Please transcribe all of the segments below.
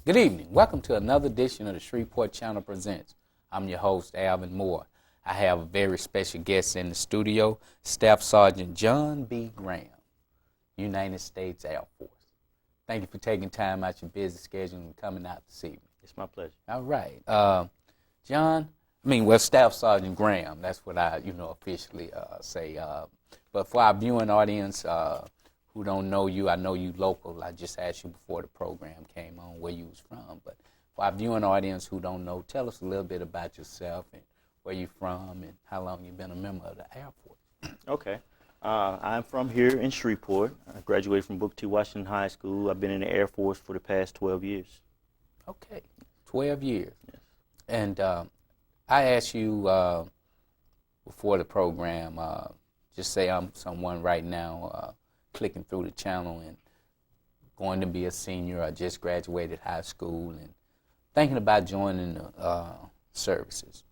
Good evening. Welcome to another edition of the Shreveport Channel Presents. I'm your host, Alvin Moore. I have a very special guest in the studio, Staff Sergeant John B. Graham, United States Air Force. Thank you for taking time out your busy schedule and coming out this evening. It's my pleasure. All right. Staff Sergeant Graham, that's what I, officially say. But for our viewing audience, who don't know you, I know you local. I just asked you before the program came on where you was from. But for our viewing audience who don't know, tell us a little bit about yourself and where you're from and how long you've been a member of the Air Force. Okay. I'm from here in Shreveport. I graduated from Booker T. Washington High School. I've been in the Air Force for the past 12 years. Okay, 12 years. Yes. And I asked you before the program, just say I'm someone right now clicking through the channel and going to be a senior. I just graduated high school and thinking about joining the services.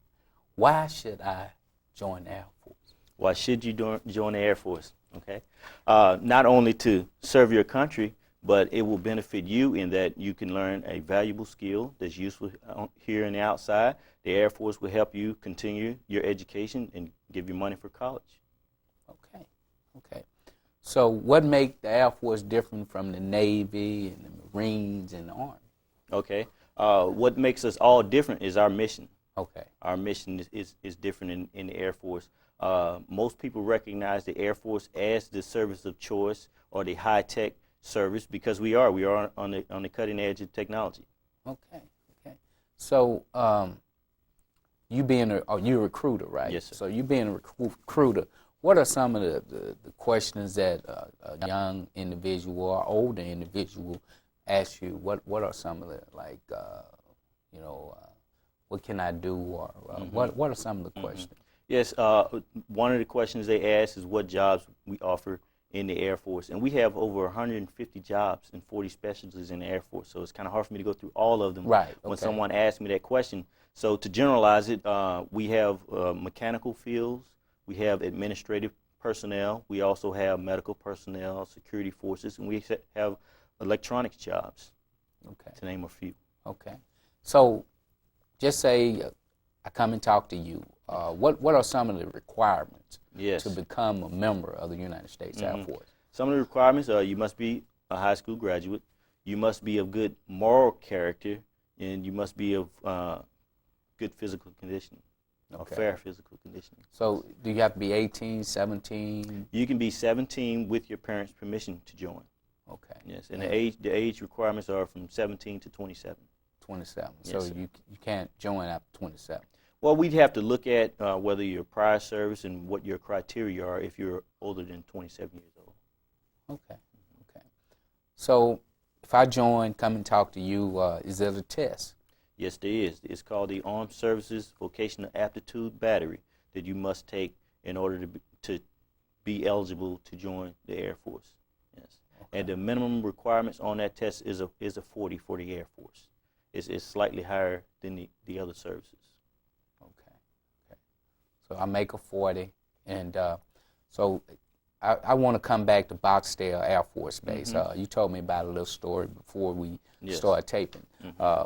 Why should I join the Air Force? Why should you join the Air Force? Okay. Not only to serve your country, but it will benefit you in that you can learn a valuable skill that's useful here and outside. The Air Force will help you continue your education and give you money for college. Okay. So what makes the Air Force different from the Navy and the Marines and the Army? Okay. What makes us all different is our mission. Okay. Our mission is different in the Air Force. Most people recognize the Air Force as the service of choice or the high-tech service because we are on the cutting edge of technology. Okay. So you're a recruiter, right? Yes, sir. So you being a recruiter, what are some of the questions that a young individual or older individual asks you? What are some of the, what can I do, or what are some of the questions? Yes, one of the questions they ask is what jobs we offer in the Air Force. And we have over 150 jobs and 40 specialties in the Air Force. So it's kind of hard for me to go through all of them when someone asks me that question. So to generalize it, we have mechanical fields, we have administrative personnel, we also have medical personnel, security forces, and we have electronics jobs, to name a few. Okay. So just say I come and talk to you. What are some of the requirements to become a member of the United States Air Force? Some of the requirements are you must be a high school graduate, you must be of good moral character, and you must be of good physical conditioning, or fair physical conditioning. So do you have to be 18, 17? You can be 17 with your parents' permission to join. Okay. Yes, and the age requirements are from 17 to 27. 27. Yes, so sir. you can't join after 27. Well, we'd have to look at whether your prior service and what your criteria are if you're older than 27 years old. Okay. So if I join, come and talk to you, is there a test? Yes, there is. It's called the Armed Services Vocational Aptitude Battery that you must take in order to be eligible to join the Air Force. Yes. Okay. And the minimum requirements on that test is a 40 for the Air Force. It's slightly higher than the other services. Okay. So I make a 40, and so I want to come back to Barksdale Air Force Base. You told me about a little story before we started taping.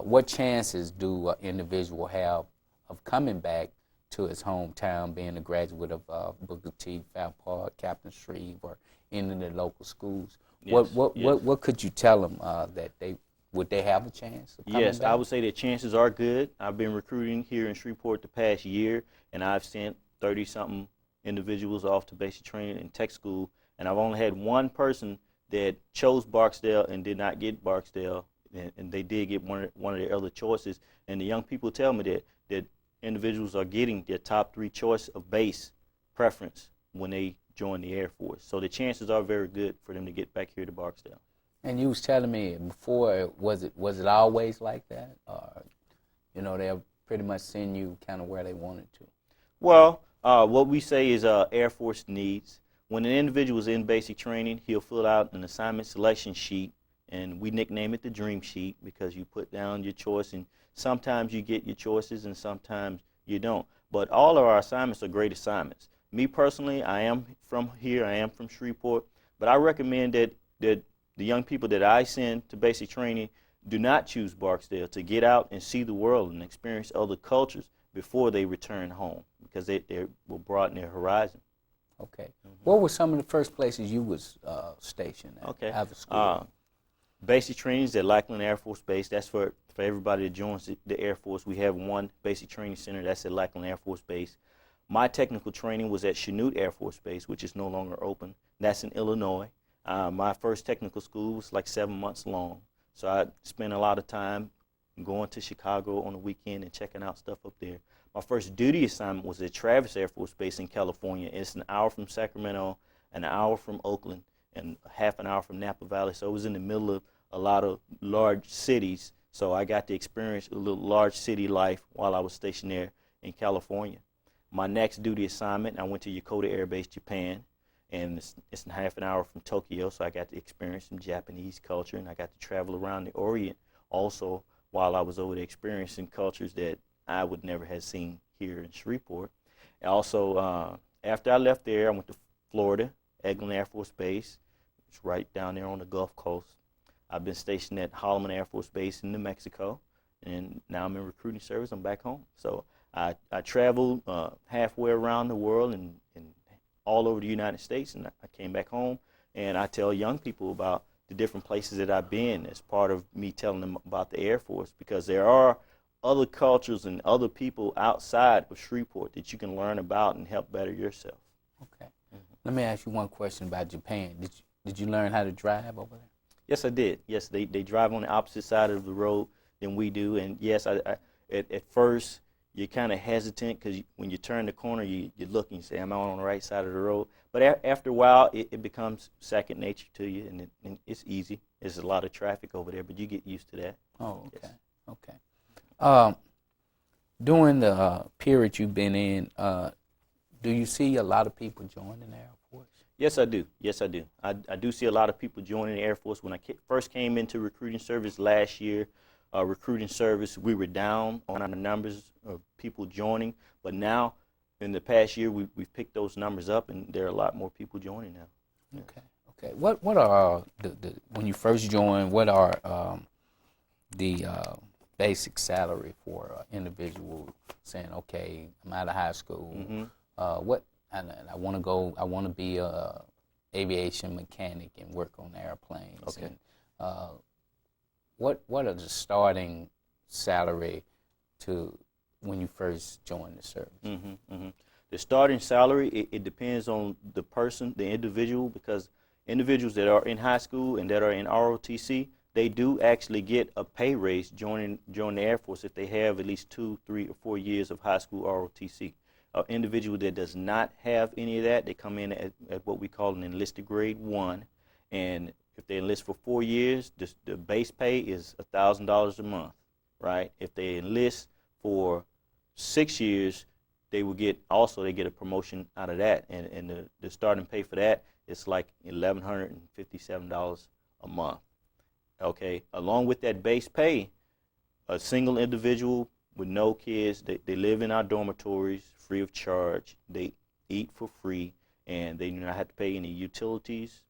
What chances do an individual have of coming back to his hometown, being a graduate of Booker T, Fab Park, Captain Shreve, or any of the local schools? What could you tell them that would they have a chance of coming back? I would say that chances are good. I've been recruiting here in Shreveport the past year, and I've sent 30-something individuals off to basic training and tech school, and I've only had one person that chose Barksdale and did not get Barksdale, and they did get one of their other choices. And the young people tell me that individuals are getting their top 3 choice of base preference when they join the Air Force. So the chances are very good for them to get back here to Barksdale. And you was telling me before, was it always like that? Or, they'll pretty much send you kind of where they wanted to? Well, what we say is Air Force needs. When an individual is in basic training, he'll fill out an assignment selection sheet, and we nickname it the dream sheet because you put down your choice, and sometimes you get your choices and sometimes you don't. But all of our assignments are great assignments. Me personally, I am from here, I am from Shreveport, but I recommend that the young people that I send to basic training, do not choose Barksdale to get out and see the world and experience other cultures before they return home, because they will broaden their horizon. Okay. What were some of the first places you was stationed at after school? Basic trainings at Lackland Air Force Base. That's for everybody that joins the Air Force. We have one basic training center. That's at Lackland Air Force Base. My technical training was at Chanute Air Force Base, which is no longer open. That's in Illinois. My first technical school was like 7 months long. So I spent a lot of time going to Chicago on the weekend and checking out stuff up there. My first duty assignment was at Travis Air Force Base in California. It's an hour from Sacramento, an hour from Oakland, and half an hour from Napa Valley. So it was in the middle of a lot of large cities. So I got to experience a little large city life while I was stationed there in California. My next duty assignment, I went to Yokota Air Base, Japan, and it's half an hour from Tokyo. So I got to experience some Japanese culture, and I got to travel around the Orient also while I was over there experiencing cultures that I would never have seen here in Shreveport. And also, after I left there, I went to Florida, Eglin Air Force Base. It's right down there on the Gulf Coast. I've been stationed at Holloman Air Force Base in New Mexico, and now I'm in recruiting service. I'm back home. So I traveled halfway around the world and all over the United States, and I came back home, and I tell young people about the different places that I've been as part of me telling them about the Air Force, because there are other cultures and other people outside of Shreveport that you can learn about and help better yourself. Okay. Let me ask you one question about Japan. Did you learn how to drive over there? Yes, I did. Yes, they drive on the opposite side of the road than we do. And yes, at first you're kind of hesitant because when you turn the corner, you look and you say, am I on the right side of the road? But after a while, it becomes second nature to you, and it's easy. There's a lot of traffic over there, but you get used to that. Oh, okay. Yes. Okay. During the period you've been in, do you see a lot of people joining the Air Force? Yes, I do. Yes, I do. I do see a lot of people joining the Air Force. When I first came into recruiting service last year, recruiting service, we were down on our numbers of people joining. But now, in the past year, we've picked those numbers up, and there are a lot more people joining now. Yeah. Okay. What are when you first joined? What are the basic salary for an individual saying, okay, I'm out of high school. And I want to be a aviation mechanic and work on airplanes. Okay. And, what are the starting salary to when you first join the service? The starting salary, it depends on the person, the individual, because individuals that are in high school and that are in ROTC, they do actually get a pay raise joining the Air Force if they have at least 2, 3, or 4 years of high school ROTC. An individual that does not have any of that, they come in at what we call an enlisted grade 1, and if they enlist for 4 years, the base pay is $1,000 a month, right? If they enlist for 6 years, they get a promotion out of that, and the starting pay for that is like $1,157 a month. Okay, along with that base pay, a single individual with no kids, they live in our dormitories free of charge. They eat for free, and they do not have to pay any utilities.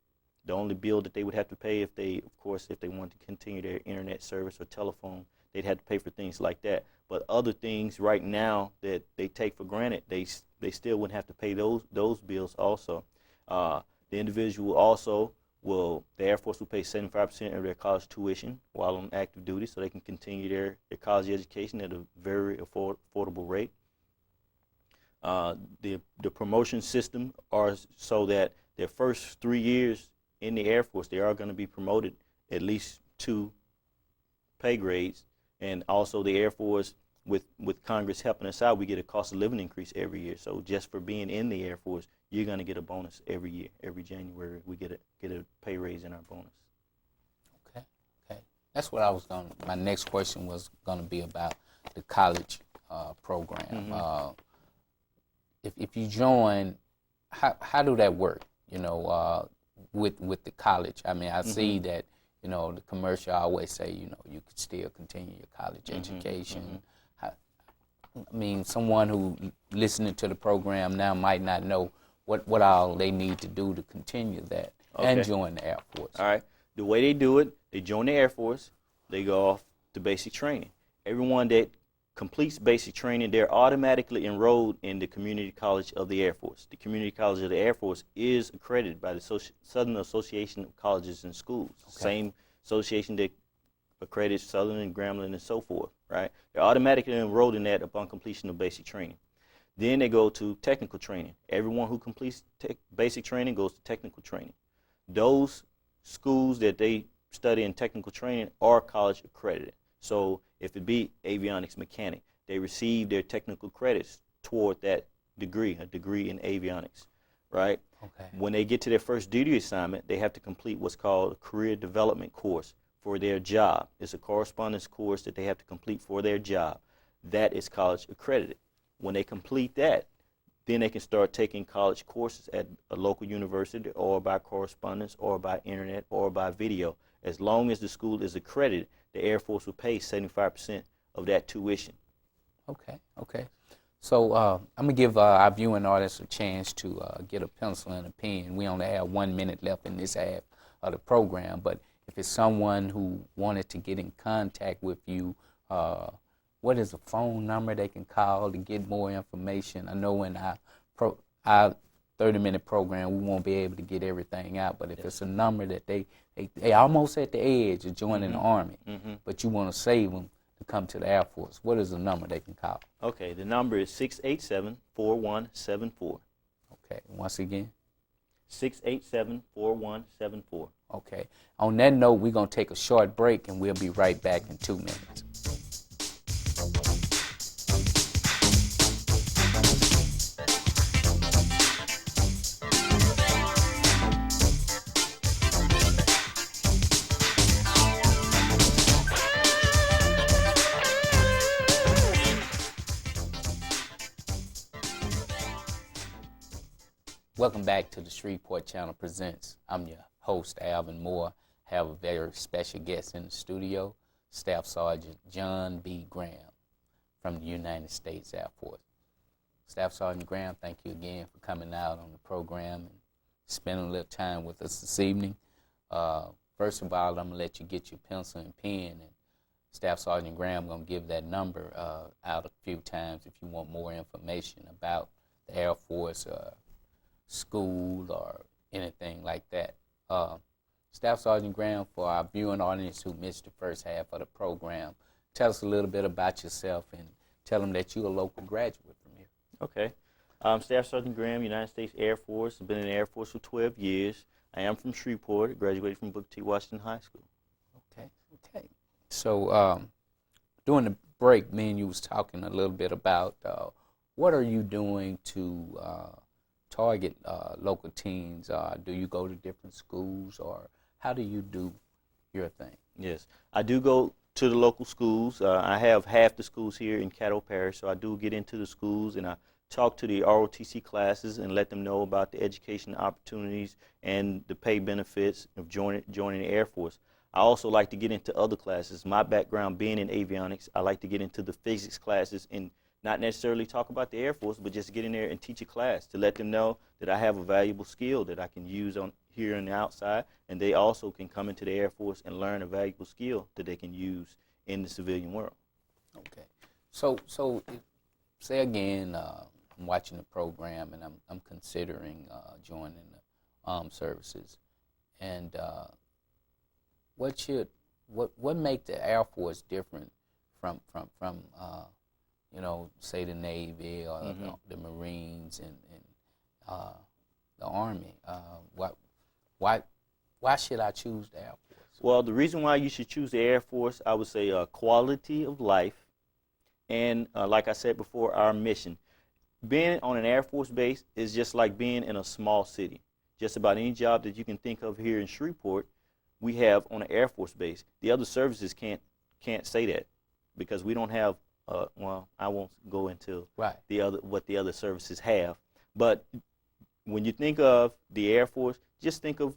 The only bill that they would have to pay if they want to continue their internet service or telephone, they'd have to pay for things like that. But other things right now that they take for granted, they still wouldn't have to pay those bills also. The individual also the Air Force will pay 75% of their college tuition while on active duty, so they can continue their college education at a very affordable rate. The promotion system are so that their first 3 years in the Air Force, they are going to be promoted at least 2 pay grades. And also the Air Force, with Congress helping us out, we get a cost of living increase every year. So just for being in the Air Force, you're going to get a bonus every year. Every January, we get a pay raise in our bonus. Okay. That's what my next question was going to be about the college program. If you join, how do that work? With the college. I mean, I see that, the commercial always say, you could still continue your college education. I mean, someone who listening to the program now might not know what all they need to do to continue that and join the Air Force. All right. The way they do it, they join the Air Force. they go off to basic training. Everyone that completes basic training, they're automatically enrolled in the Community College of the Air Force. The Community College of the Air Force is accredited by the Southern Association of Colleges and Schools, same association that accredits Southern and Grambling and so forth, right? They're automatically enrolled in that upon completion of basic training. Then they go to technical training. Everyone who completes basic training goes to technical training. Those schools that they study in technical training are college accredited. So if it be avionics mechanic, they receive their technical credits toward that degree, a degree in avionics, right? Okay. When they get to their first duty assignment, they have to complete what's called a career development course for their job. It's a correspondence course that they have to complete for their job. That is college accredited. When they complete that, then they can start taking college courses at a local university or by correspondence or by internet or by video. As long as the school is accredited, the Air Force will pay 75% of that tuition. Okay, okay. So I'm going to give our viewing audience a chance to get a pencil and a pen. We only have 1 minute left in this half of the program, but if it's someone who wanted to get in contact with you, what is a phone number they can call to get more information? I know in our 30-minute program, we won't be able to get everything out, but if it's a number that they almost at the edge of joining the Army, but you want to save them to come to the Air Force, what is the number they can call? Okay, the number is 687-4174. Okay, once again? 687-4174. Okay. On that note, we're going to take a short break, and we'll be right back in 2 minutes. Welcome back to the Shreveport Channel Presents. I'm your host, Alvin Moore. Have a very special guest in the studio, Staff Sergeant John B. Graham from the United States Air Force. Staff Sergeant Graham, thank you again for coming out on the program and spending a little time with us this evening. First of all, I'm going to let you get your pencil and pen, and Staff Sergeant Graham going to give that number out a few times if you want more information about the Air Force, school, or anything like that. Staff Sergeant Graham, for our viewing audience who missed the first half of the program, tell us a little bit about yourself and tell them that you're a local graduate from here. Okay. I'm Staff Sergeant Graham, United States Air Force. I've been in the Air Force for 12 years. I am from Shreveport, graduated from Booker T. Washington High School. Okay, okay. So during the break, me and you was talking a little bit about what are you doing to target local teens? Do you go to different schools, or how do you do your thing? Yes, I do go to the local schools. I have half the schools here in Caddo Parish, so I do get into the schools and I talk to the ROTC classes and let them know about the education opportunities and the pay benefits of joining the Air Force. I also like to get into other classes. My background being in avionics, I like to get into the physics classes and not necessarily talk about the Air Force, but just get in there and teach a class to let them know that I have a valuable skill that I can use on here on the outside, and they also can come into the Air Force and learn a valuable skill that they can use in the civilian world. Okay. So say again, I'm watching the program and I'm considering joining the armed services, and what make the Air Force different from you know, say the Navy or the Marines and the Army? Why should I choose the Air Force? Well, the reason why you should choose the Air Force, I would say quality of life, and like I said before, our mission. Being on an Air Force base is just like being in a small city. Just about any job that you can think of here in Shreveport, we have on an Air Force base. The other services can't say that because we don't have. Well, I won't go into what the other services have, but when you think of the Air Force, just think of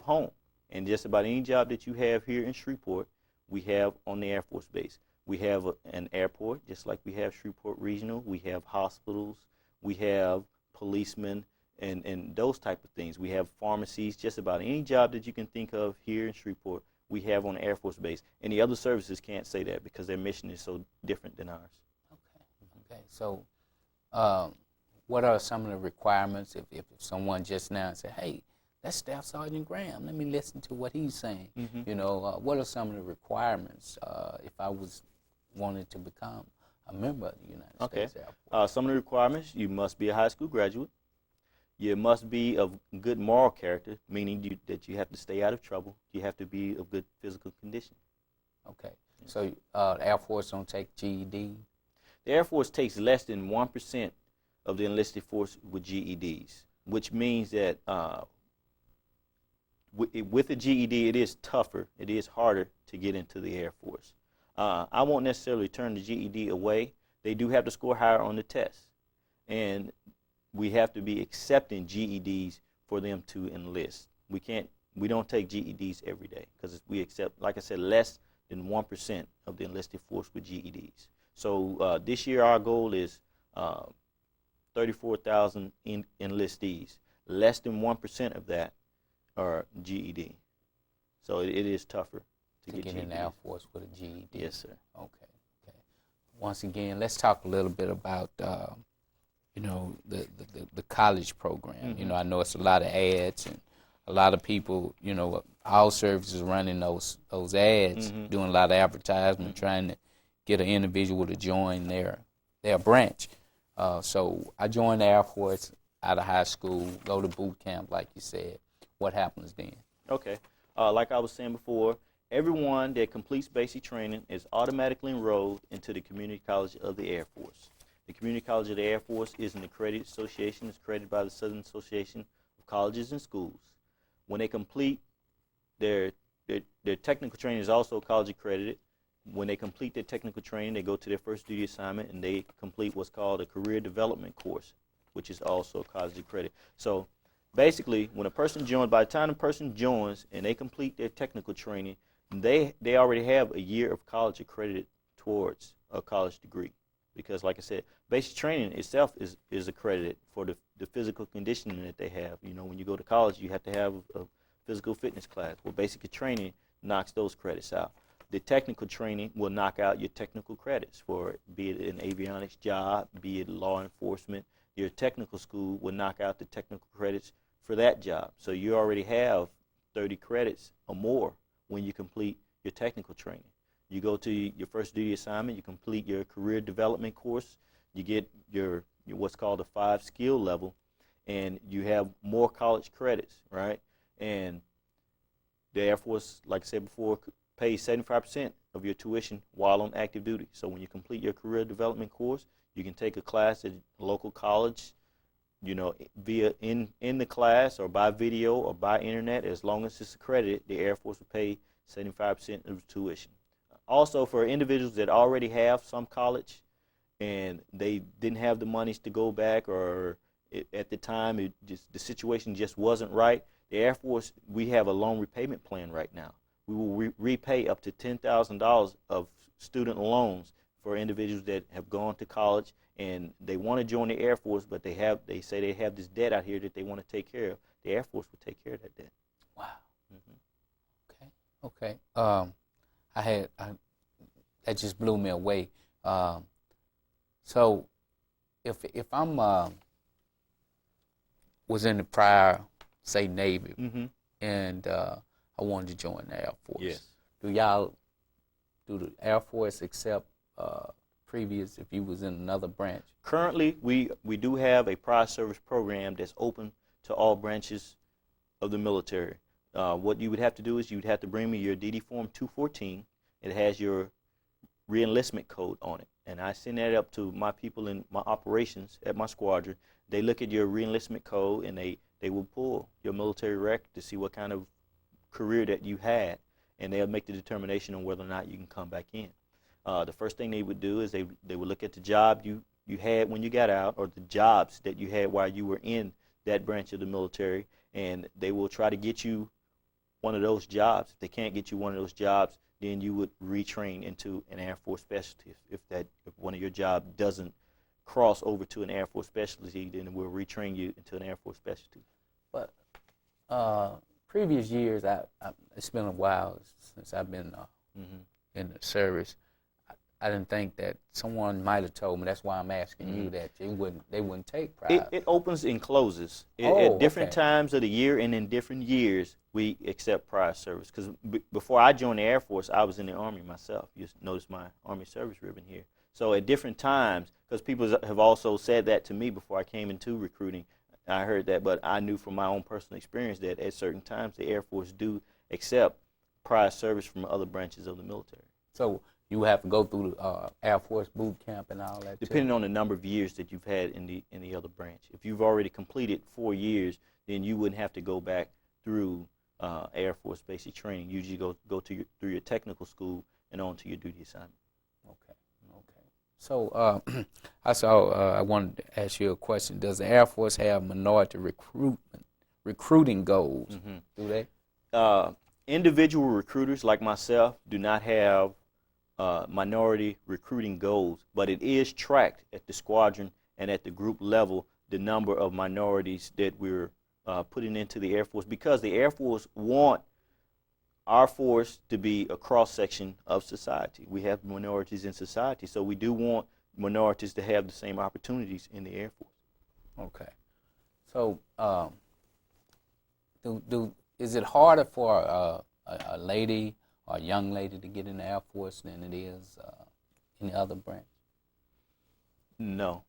home. And just about any job that you have here in Shreveport, we have on the Air Force base. We have an airport, just like we have Shreveport Regional. We have hospitals. We have policemen and those type of things. We have pharmacies. Just about any job that you can think of here in Shreveport, we have on the Air Force Base. And the other services can't say that because their mission is so different than ours. Okay. So, what are some of the requirements if someone just now said, hey, that's Staff Sergeant Graham, let me listen to what he's saying. You know, what are some of the requirements if I was wanted to become a member of the United States Air Force? Some of the requirements: you must be a high school graduate. You must be of good moral character, meaning that you have to stay out of trouble. You have to be of good physical condition. Okay. So the Air Force don't take GED? The Air Force takes less than 1% of the enlisted force with GEDs, which means that with a GED, it is tougher, it is harder to get into the Air Force. I won't necessarily turn the GED away. They do have to score higher on the test, and we have to be accepting GEDs for them to enlist. We don't take GEDs every day because we accept, like I said, less than 1% of the enlisted force with GEDs. So this year our goal is 34,000 enlistees. Less than 1% of that are GED. So it is tougher to get in the Air Force with a GED. Yes, sir. Okay. Once again, let's talk a little bit about you know, the college program. You know, I know it's a lot of ads and a lot of people, you know, our services running those ads, doing a lot of advertisement, trying to get an individual to join their branch. So I joined the Air Force out of high school, go to boot camp, like you said. What happens then? Okay. Like I was saying before, everyone that completes basic training is automatically enrolled into the Community College of the Air Force. The Community College of the Air Force is an accredited association. It's accredited by the Southern Association of Colleges and Schools. When they complete their technical training is also college accredited. When they complete their technical training, they go to their first duty assignment and they complete what's called a career development course, which is also college accredited. So basically, when a person joins, by the time a person joins and they complete their technical training, they already have a year of college accredited towards a college degree. Because like I said, basic training itself is accredited for the physical conditioning that they have. You know, when you go to college, you have to have a physical fitness class. Well, basic training knocks those credits out. The technical training will knock out your technical credits for it, be it an avionics job, be it law enforcement. Your technical school will knock out the technical credits for that job. So you already have 30 credits or more when you complete your technical training. You go to your first duty assignment, you complete your career development course, you get your what's called a 5 skill level, and you have more college credits, right? And the Air Force, like I said before, pays 75% of your tuition while on active duty. So when you complete your career development course, you can take a class at a local college, you know, via in the class or by video or by internet. As long as it's accredited, the Air Force will pay 75% of the tuition. Also, for individuals that already have some college and they didn't have the monies to go back, or at the time the situation just wasn't right, the Air Force, we have a loan repayment plan right now. We will repay up to $10,000 of student loans for individuals that have gone to college and they want to join the Air Force, but they say they have this debt out here that they want to take care of. The Air Force will take care of that debt. Wow. Okay. That just blew me away. So if I'm was in the prior, say, Navy, and I wanted to join the Air Force, yes. Do the Air Force accept previous if you was in another branch? Currently, we do have a prior service program that's open to all branches of the military. What you would have to do is you would have to bring me your DD Form 214. It has your re-enlistment code on it, and I send that up to my people in my operations at my squadron. They look at your re-enlistment code and they will pull your military record to see what kind of career that you had, and they'll make the determination on whether or not you can come back in. The first thing they would do is they would look at the job you had when you got out, or the jobs that you had while you were in that branch of the military, and they will try to get you one of those jobs. If they can't get you one of those jobs, then you would retrain into an Air Force specialty. If one of your job doesn't cross over to an Air Force specialty, then we'll retrain you into an Air Force specialty. But previous years, it's been a while since I've been in the service. I didn't think that someone might have told me. That's why I'm asking you that they wouldn't take prize. It opens and closes Oh, at different okay. times of the year, and in different years we accept prize service. Because before I joined the Air Force, I was in the Army myself. You notice my Army service ribbon here. So at different times, because people have also said that to me before I came into recruiting, I heard that, but I knew from my own personal experience that at certain times the Air Force do accept prize service from other branches of the military. So you have to go through the Air Force boot camp and all that. Depending on the number of years that you've had in the other branch. If you've already completed 4 years, then you wouldn't have to go back through Air Force basic training. You usually go through your technical school and on to your duty assignment. Okay. So I wanted to ask you a question. Does the Air Force have minority recruiting goals? Do they? Individual recruiters like myself do not have minority recruiting goals, but it is tracked at the squadron and at the group level, the number of minorities that we're putting into the Air Force, because the Air Force want our force to be a cross-section of society. We have minorities in society, so we do want minorities to have the same opportunities in the Air Force. Okay. So is it harder for a lady or a young lady to get in the Air Force than it is in the other branch? No.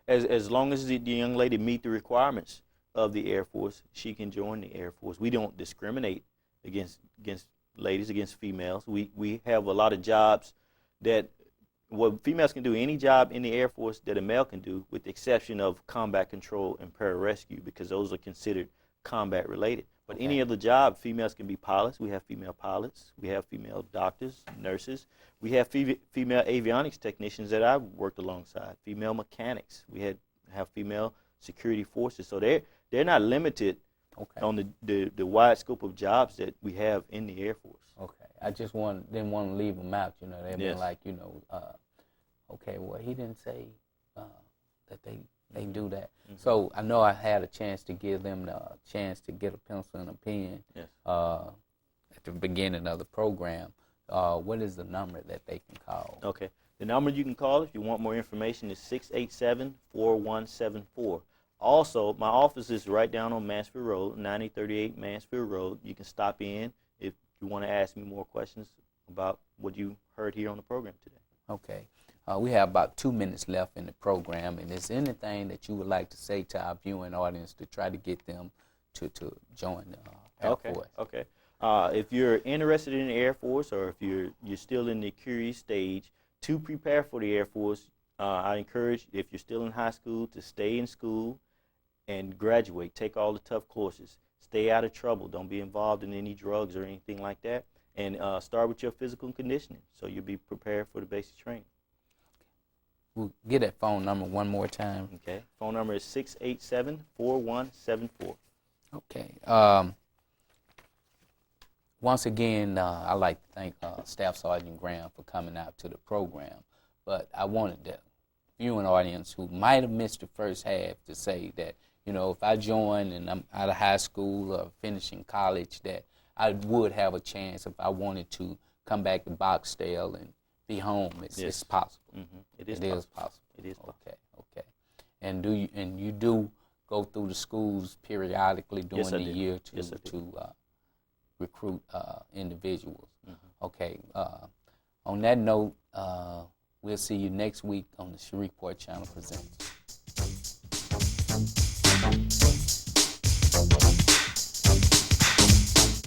As long as the young lady meet the requirements of the Air Force, she can join the Air Force. We don't discriminate against ladies, against females. We have a lot of jobs that females can do any job in the Air Force that a male can do, with the exception of combat control and pararescue, because those are considered combat related. But any other job, females can be pilots. We have female pilots. We have female doctors, nurses. We have female avionics technicians that I've worked alongside. Female mechanics. We have female security forces. So they're not limited on the wide scope of jobs that we have in the Air Force. Okay. I just didn't want to leave them out. They've been like, okay, well, he didn't say that they do that. So I know I had a chance to give them the chance to get a pencil and a pen at the beginning of the program. What is the number that they can call? Okay. The number you can call if you want more information is 687-4174. Also, my office is right down on Mansfield Road, 9038 Mansfield Road. You can stop in if you want to ask me more questions about what you heard here on the program today. Okay. We have about 2 minutes left in the program, and is there anything that you would like to say to our viewing audience to try to get them to join the Air Force? Okay. If you're interested in the Air Force, or if you're still in the curious stage, to prepare for the Air Force, I encourage, if you're still in high school, to stay in school and graduate. Take all the tough courses. Stay out of trouble. Don't be involved in any drugs or anything like that. And start with your physical conditioning, so you'll be prepared for the basic training. We'll get that phone number one more time. Okay. Phone number is 687-4174. Okay. Once again, I'd like to thank Staff Sergeant Graham for coming out to the program. But I wanted the viewing audience who might have missed the first half to say that, if I join and I'm out of high school or finishing college, that I would have a chance if I wanted to come back to Boxdale and be home. It's possible. It is possible. It is possible. Okay. And you do go through the schools periodically during the year to recruit individuals. Okay. On that note, we'll see you next week on the Shreveport Channel Presents.